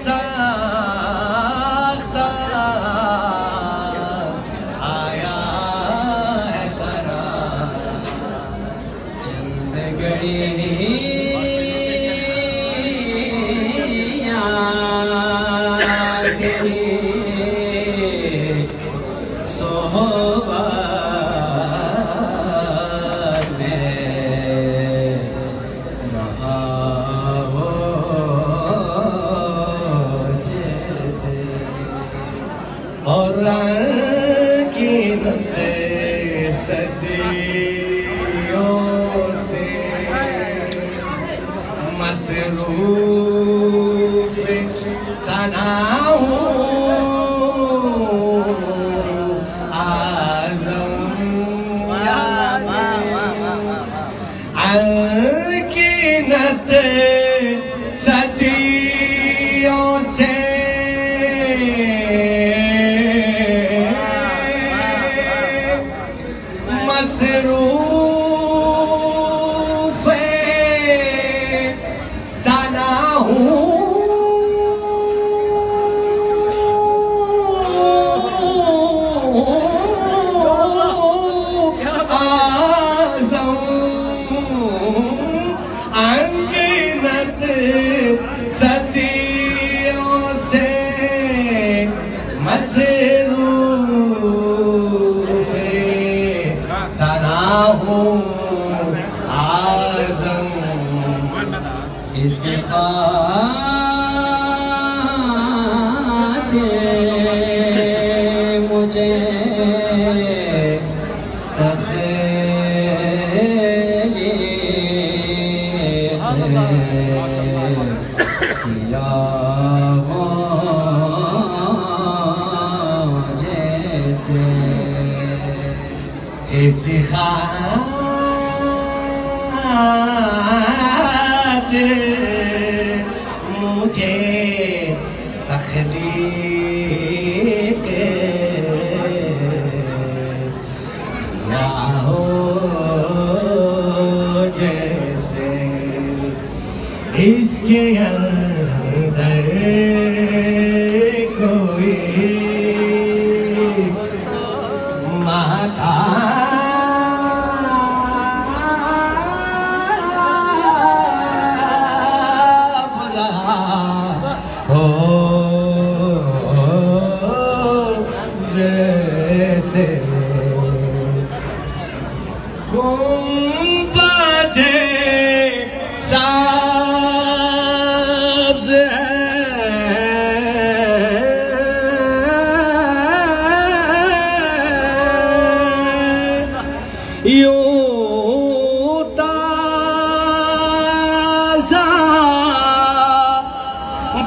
साख्ता आया है करार चंद घड़ियाँ तेरी सोहबत में रहा हो जैसे और की सदियों से मसरूफ सना हूँ अलकीनत सदियों से मसरूफ सना हूँ अनगिनत सदियों से मसरूफ सना हूँ आज़म इस खातिर मुझे किया हो जैसे इस खातिर मुझे तख्लीक किया हो जैसे इसके अंदर कोई माताबरा हो जैसे गुंबद सब्ज़ यूं ताज़ा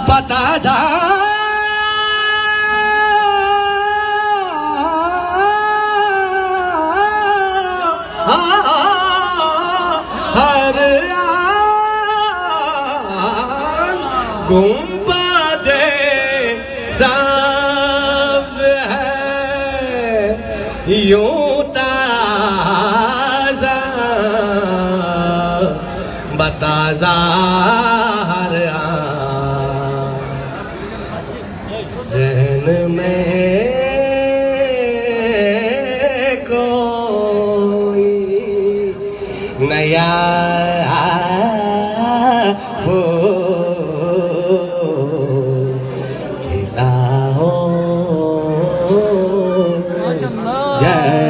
बताज़ा हर आन गुंबद सब्ज़ है यूं ताज़ा बताज़ा हर आन ज़हन में कोई नया फूल खिला हो जैसे